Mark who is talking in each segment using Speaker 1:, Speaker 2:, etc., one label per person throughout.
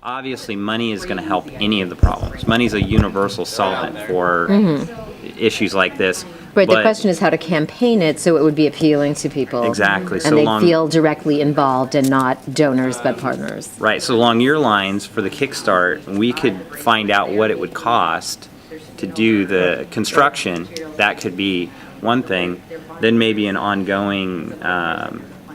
Speaker 1: obviously money is going to help any of the problems. Money's a universal solvent for issues like this.
Speaker 2: Right, the question is how to campaign it so it would be appealing to people.
Speaker 1: Exactly.
Speaker 2: And they feel directly involved and not donors but partners.
Speaker 1: Right, so along your lines, for the Kickstart, we could find out what it would cost to do the construction. That could be one thing. Then maybe an ongoing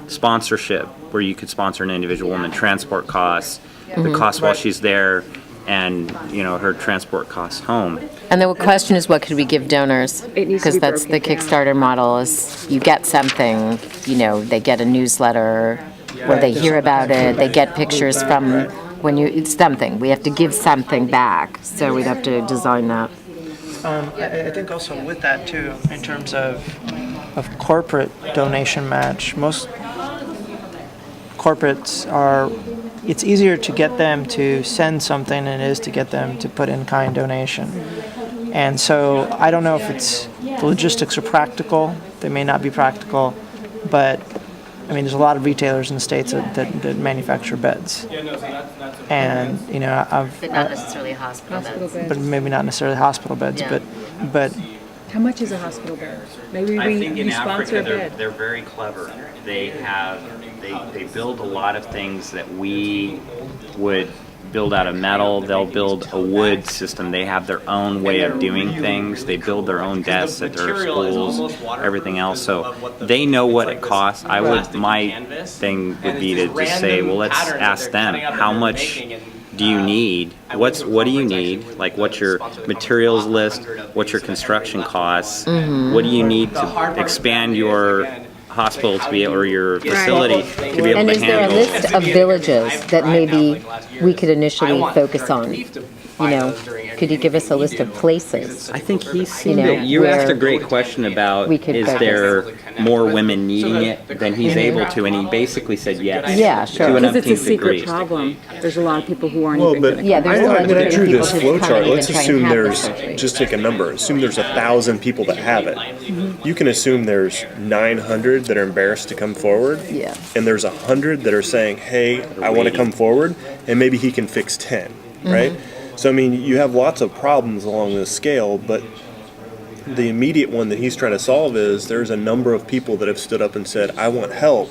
Speaker 1: sponsorship where you could sponsor an individual woman, transport costs, the cost while she's there, and her transport costs home.
Speaker 2: And the question is, what could we give donors? Because that's the Kickstarter model. Is you get something, they get a newsletter where they hear about it, they get pictures from it's something. We have to give something back, so we'd have to design that.
Speaker 3: I think also with that too, in terms of corporate donation match, most corporates it's easier to get them to send something than it is to get them to put in-kind donation. And so I don't know if the logistics are practical. They may not be practical, but there's a lot of retailers in the States that manufacture beds. And,
Speaker 2: But not necessarily hospital beds.
Speaker 3: But maybe not necessarily hospital beds,
Speaker 2: Yeah.
Speaker 3: but
Speaker 4: How much is a hospital bed? Maybe
Speaker 1: I think in
Speaker 4: we sponsor
Speaker 1: Africa
Speaker 4: a bed.
Speaker 1: they're very clever. They build a lot of things that we would build out of metal. They'll build a wood system. They have their own way of doing things. They build their own desks at their schools, everything else. So they know what it costs. My thing would be to just say, well, let's ask them, how much do you need? What do you need? Like, what's your materials list? What's your construction costs? What do you need to expand your hospital to be, or your facility to be able
Speaker 2: And
Speaker 1: to
Speaker 2: is there a
Speaker 1: handle?
Speaker 2: list of villages that maybe we could initially focus on? Could you give us a list of places?
Speaker 1: I think he's seen it. You asked a great question about
Speaker 2: we could
Speaker 1: is
Speaker 2: focus.
Speaker 1: there more women needing it than he's able to, and he basically said yes.
Speaker 2: Yeah, sure.
Speaker 1: To an
Speaker 4: Because it's a
Speaker 1: umpteenth
Speaker 4: secret
Speaker 1: degree.
Speaker 4: problem. There's a lot of people who aren't
Speaker 5: Well,
Speaker 4: even
Speaker 5: but
Speaker 4: going to
Speaker 2: Yeah, there's a lot of
Speaker 5: when I drew
Speaker 2: people
Speaker 5: this
Speaker 2: who
Speaker 5: flow
Speaker 2: can't
Speaker 5: chart,
Speaker 2: even
Speaker 5: let's
Speaker 2: try and
Speaker 5: assume
Speaker 2: have
Speaker 5: there's,
Speaker 2: this surgery.
Speaker 5: just take a number, assume there's 1,000 people that have it. You can assume there's 900 that are embarrassed to come forward,
Speaker 2: Yeah.
Speaker 5: and there's 100 that are saying, hey, I want to come forward, and maybe he can fix 10, right? So, you have lots of problems along this scale, but the immediate one that he's trying to solve is there's a number of people that have stood up and said, I want help,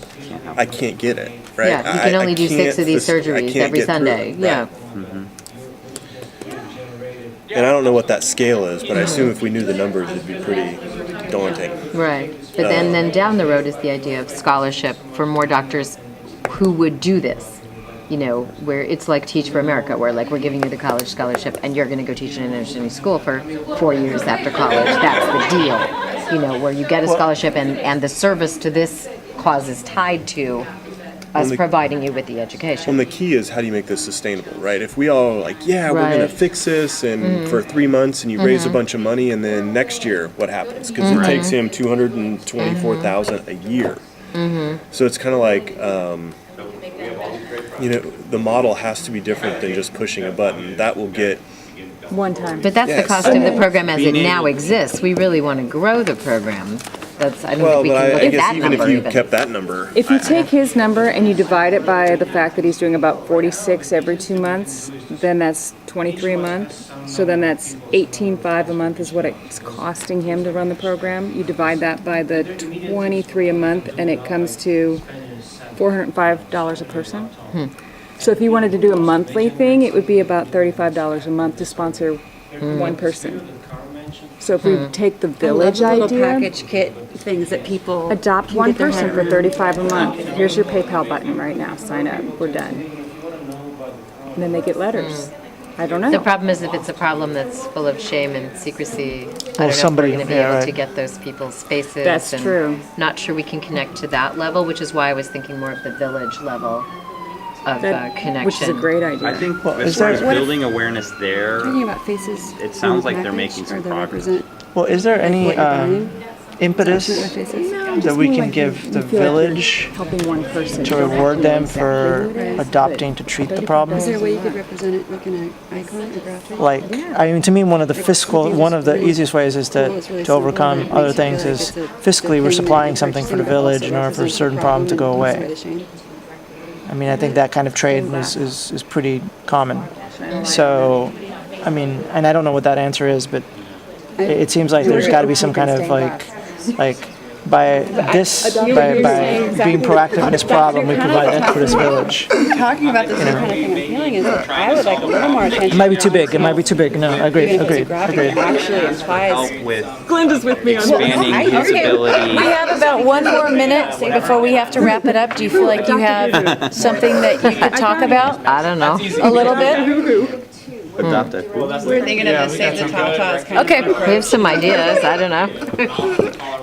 Speaker 5: I can't get it, right?
Speaker 2: Yeah, you can only do 6 of these surgeries every Sunday.
Speaker 5: Right. And I don't know what that scale is, but I assume if we knew the numbers, it'd be pretty daunting.
Speaker 2: Right. But then down the road is the idea of scholarship for more doctors who would do this. Where it's like Teach for America, where we're giving you the college scholarship and you're going to go teach in an inner school for 4 years after college. That's the deal. Where you get a scholarship and the service to this cause is tied to us providing you with the education.
Speaker 5: And the key is, how do you make this sustainable, right? If we all are like, yeah, we're going to fix this and for 3 months, and you raise a bunch of money, and then next year, what happens? Because it takes him $224,000 a year. So it's kind of like, the model has to be different than just pushing a button. That will get
Speaker 4: one time.
Speaker 2: But that's the cost of the program as it now exists. We really want to grow the program. I don't think we can look
Speaker 5: I
Speaker 2: at
Speaker 5: guess
Speaker 2: that
Speaker 5: even
Speaker 2: number.
Speaker 5: if you kept that number,
Speaker 4: If you take his number and you divide it by the fact that he's doing about 46 every 2 months, then that's 23 a month. So then that's $18.5 a month is what it's costing him to run the program. You divide that by the 23 a month, and it comes to $405 a person. So if you wanted to do a monthly thing, it would be about $35 a month to sponsor one person. So if we take the village
Speaker 6: little
Speaker 4: idea,
Speaker 6: package kit things that people
Speaker 4: adopt
Speaker 6: can
Speaker 4: one
Speaker 6: get their
Speaker 4: person
Speaker 6: head
Speaker 4: for
Speaker 6: around.
Speaker 4: $35 a month. Here's your PayPal button right now. Sign up. We're done. And then they get letters. I don't know.
Speaker 2: The problem is if it's a problem that's full of shame and secrecy, I don't know
Speaker 3: somebody-
Speaker 2: if we're going to be
Speaker 3: yeah,
Speaker 2: able
Speaker 3: right.
Speaker 2: to get those people's faces.
Speaker 4: That's
Speaker 2: and
Speaker 4: true.
Speaker 2: Not sure we can connect to that level, which is why I was thinking more of the village level of connection.
Speaker 4: Which is a great idea.
Speaker 1: I think
Speaker 3: Well,
Speaker 1: as
Speaker 3: is
Speaker 1: far
Speaker 3: there-
Speaker 1: as building awareness there,
Speaker 6: Talking about faces.
Speaker 1: it sounds
Speaker 6: in the
Speaker 1: like they're
Speaker 6: package,
Speaker 1: making some
Speaker 6: or they
Speaker 1: progress.
Speaker 6: represent
Speaker 3: well, is there any
Speaker 6: what you're buying?
Speaker 3: impetus
Speaker 6: Their faces.
Speaker 3: that we can give the village
Speaker 4: helping one person
Speaker 3: to reward them for adopting to treat the problem?
Speaker 6: Is there a way you could represent it like in an icon or graphic?
Speaker 3: To me, one of the easiest ways is to overcome other things is fiscally we're supplying something for the village in order for a certain problem to go away. I mean, I think that kind of trade is pretty common. So, I mean, and I don't know what that answer is, but it seems like there's got to be some kind of like by being proactive in this problem, we provide that for this village.
Speaker 6: Talking about the same kind of thing I'm feeling is that I would like a little more attention.
Speaker 3: It might be too big. It might be too big. No, agreed.
Speaker 6: It actually implies.
Speaker 1: Help with
Speaker 4: Glenda's with me on
Speaker 1: expanding usability.
Speaker 7: We have about one more minute before we have to wrap it up. Do you feel like you have something that you could talk about
Speaker 2: I don't know.
Speaker 7: a little bit?
Speaker 1: Adopted.
Speaker 6: We're thinking of the Save the Tatas kind
Speaker 2: Okay, we have some ideas. I don't know.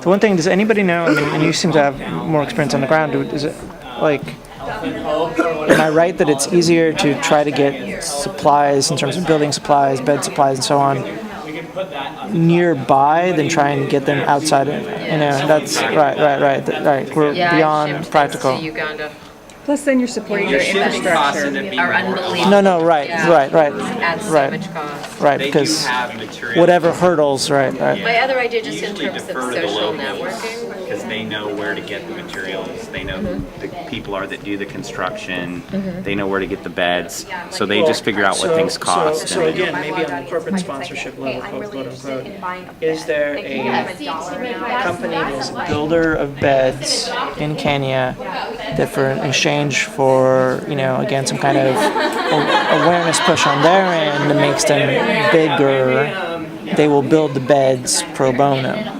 Speaker 3: The one thing, does anybody know? I mean, and you seem to have more experience on the ground. Is it like? Am I right that it's easier to try to get supplies in terms of building supplies, bed supplies, and so on, nearby than try and get them outside? That's right. We're beyond practical.
Speaker 2: Uganda
Speaker 4: Plus, then you're supporting their infrastructure.
Speaker 2: are unbelievable.
Speaker 3: No, right.
Speaker 2: Adds so much cost.
Speaker 3: Right,
Speaker 1: They do
Speaker 3: because
Speaker 1: have material.
Speaker 3: whatever hurdles, right.
Speaker 2: My other idea, just in
Speaker 1: Usually
Speaker 2: terms of
Speaker 1: defer to the
Speaker 2: social
Speaker 1: locals,
Speaker 2: networking.
Speaker 1: because they know where to get the materials. They know who the people are that do the construction. They know where to get the beds. So they just figure out what things cost.
Speaker 3: So
Speaker 1: and-
Speaker 3: again, maybe on the corporate sponsorship level, quote unquote, is there a company that's a builder of beds in Kenya that, for in exchange for again some kind of awareness push on their end that makes them bigger, they will build the beds pro bono?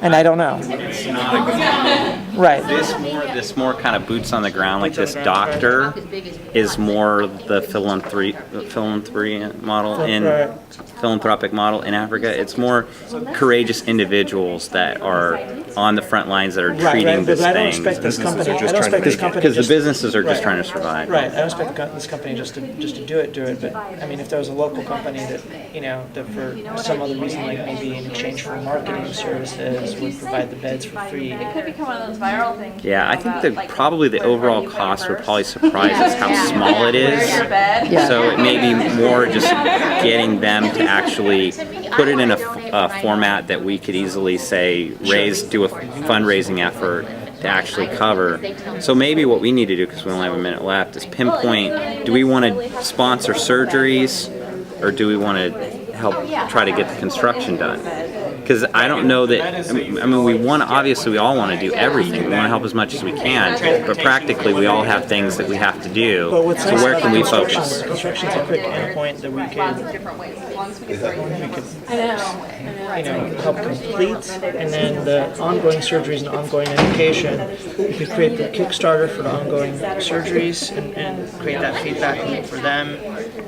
Speaker 3: And I don't know. Right.
Speaker 1: This more kind of boots on the ground, like this doctor, is more the philanthropic model in Africa. It's more courageous individuals that are on the front lines that are treating
Speaker 3: but
Speaker 1: this
Speaker 3: I don't
Speaker 1: thing.
Speaker 3: expect this company. I don't
Speaker 5: trying to
Speaker 3: expect this
Speaker 5: make it.
Speaker 3: company
Speaker 1: Because the
Speaker 3: just-
Speaker 1: businesses are just trying to survive.
Speaker 3: Right, I don't expect this company just to do it. But I mean, if there was a local company that that for some other reason, like maybe in exchange for marketing services, would provide the beds for free.
Speaker 8: Could become one of those viral things.
Speaker 1: Yeah, I think that probably the overall cost would probably surprise us how small it is. So it may be more just getting them to actually put it in a format that we could easily say do a fundraising effort to actually cover. So maybe what we need to do, because we only have a minute left, is pinpoint, do we want to sponsor surgeries or do we want to help try to get the construction done? Because I don't know that, I mean, we all want to do everything. We want to help as much as we can, but practically we all have things that we have to do.
Speaker 3: But what's
Speaker 1: So
Speaker 3: nice
Speaker 1: where
Speaker 3: about
Speaker 1: can we
Speaker 3: construction-
Speaker 1: focus?
Speaker 3: Construction's a quick endpoint that we could
Speaker 8: Different ways, as long as we get
Speaker 3: help complete, and then the ongoing surgeries and ongoing education. We could create the Kickstarter for the ongoing surgeries and create that feedback loop for them,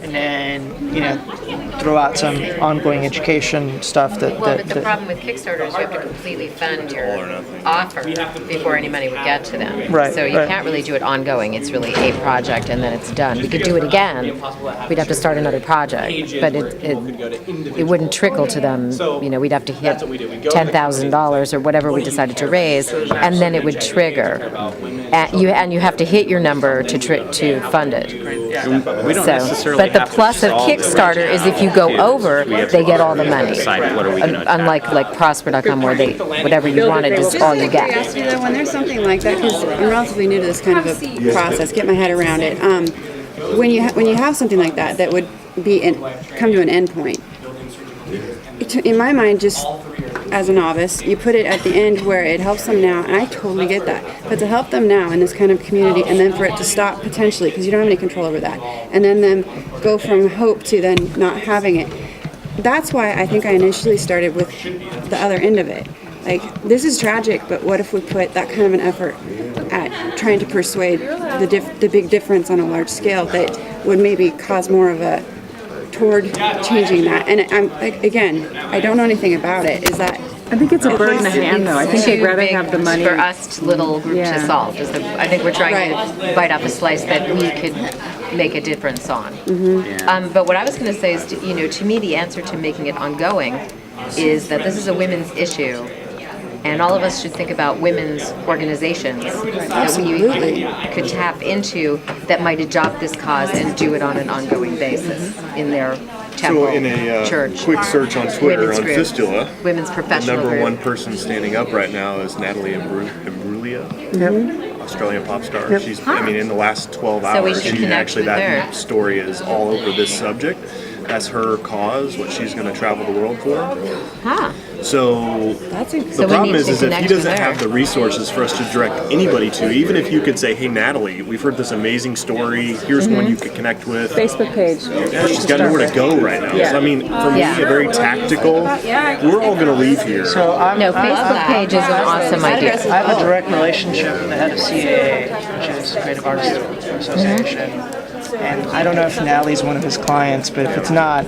Speaker 3: and then throw out some ongoing education stuff that.
Speaker 2: Well, but the problem with Kickstarter is you have to completely fund your offer before any money would get to them.
Speaker 3: Right,
Speaker 2: So you
Speaker 3: right.
Speaker 2: can't really do it ongoing. It's really a project and then it's done. We could do it again. We'd have to start another project, but it wouldn't trickle to them. We'd have to hit $10,000 or whatever we decided to raise, and then it would trigger. And you have to hit your number to fund it.
Speaker 1: We don't necessarily
Speaker 2: But the
Speaker 1: have to
Speaker 2: plus of
Speaker 1: solve it
Speaker 2: Kickstarter
Speaker 1: right
Speaker 2: is
Speaker 1: now,
Speaker 2: if you go
Speaker 1: too.
Speaker 2: over,
Speaker 1: We have
Speaker 2: they
Speaker 1: to
Speaker 2: get all the money.
Speaker 1: decide what are we going to attack.
Speaker 2: Unlike Prosper.com where whatever you wanted is all you get.
Speaker 6: Curiosity though, when there's something like that, because I'm relatively new to this kind of a process, get my head around it. When you have something like that would come to an end point. In my mind, just as a novice, you put it at the end where it helps them now, and I totally get that. But to help them now in this kind of community, and then for it to stop potentially, because you don't have any control over that, and then them go from hope to then not having it. That's why I think I initially started with the other end of it. Like, this is tragic, but what if we put that kind of an effort at trying to persuade the big difference on a large scale that would maybe cause more of a toward changing that. And I don't know anything about it. Is that
Speaker 4: I think it's a bird in the hand, though. I think they'd
Speaker 2: Too
Speaker 4: rather
Speaker 2: big
Speaker 4: have the money.
Speaker 2: for us little group
Speaker 4: Yeah.
Speaker 2: to solve. I think we're trying to bite off a slice that we could make a difference on. But what I was going to say is, to me, the answer to making it ongoing is that this is a women's issue. And all of us should think about women's organizations that we could tap into that might adopt this cause and do it on an ongoing basis in their temple,
Speaker 5: So in a
Speaker 2: church,
Speaker 5: quick search on Twitter
Speaker 2: women's
Speaker 5: on
Speaker 2: group,
Speaker 5: Fistula,
Speaker 2: women's
Speaker 5: the
Speaker 2: professional
Speaker 5: number
Speaker 2: group.
Speaker 5: one person standing up right now is Natalie Imbruglia, Australian pop star. She's, I mean, in the last 12
Speaker 2: So we
Speaker 5: hours,
Speaker 2: should
Speaker 5: she
Speaker 2: connect
Speaker 5: actually,
Speaker 2: with
Speaker 5: that
Speaker 2: her.
Speaker 5: story is all over this subject. That's her cause, what she's going to travel the world for.
Speaker 2: Huh.
Speaker 5: So
Speaker 4: That's
Speaker 5: the
Speaker 2: So we
Speaker 5: problem
Speaker 2: need
Speaker 5: is
Speaker 2: to
Speaker 5: if he
Speaker 2: connect
Speaker 5: doesn't
Speaker 2: with her.
Speaker 5: have the resources for us to direct anybody to, even if you could say, hey, Natalie, we've heard this amazing story. Here's one you could connect with.
Speaker 4: Facebook page.
Speaker 5: But she's got nowhere to go right now.
Speaker 4: Yeah.
Speaker 5: So, I mean, for me,
Speaker 2: Yeah.
Speaker 5: a very tactical, we're all going to leave here.
Speaker 3: So
Speaker 2: No, Facebook page is an awesome idea.
Speaker 3: I have a direct relationship with the head of CAA, which is Creative Artists Association. And I don't know if Natalie's one of his clients, but if it's not,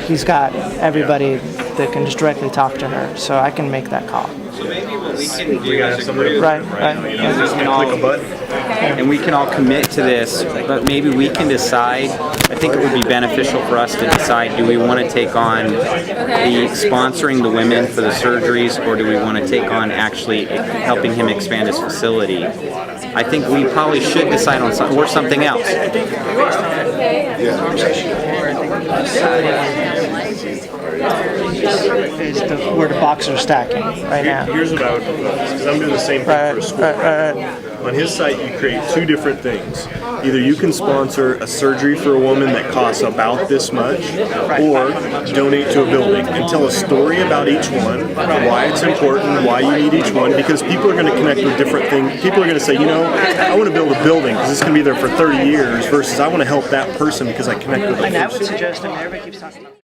Speaker 3: he's got everybody that can just directly talk to her, so I can make that call.
Speaker 5: We got to have somebody
Speaker 3: Right,
Speaker 5: you
Speaker 3: right.
Speaker 5: know, just click a button.
Speaker 1: And we can all commit to this, but maybe we can decide. I think it would be beneficial for us to decide, do we want to take on the sponsoring the women for the surgeries, or do we want to take on actually helping him expand his facility? I think we probably should decide on something or something else.
Speaker 3: Is where the boxes are stacking right now.
Speaker 5: Here's what I would propose, because I'm doing the same thing for a school. On his site, you create two different things. Either you can sponsor a surgery for a woman that costs about this much, or donate to a building and tell a story about each one, why it's important, why you need each one, because people are going to connect with different things. People are going to say, you know, I want to build a building because it's going to be there for 30 years, versus I want to help that person because I connect with a
Speaker 3: And I would
Speaker 5: person.
Speaker 3: suggest, I mean, everybody keeps talking about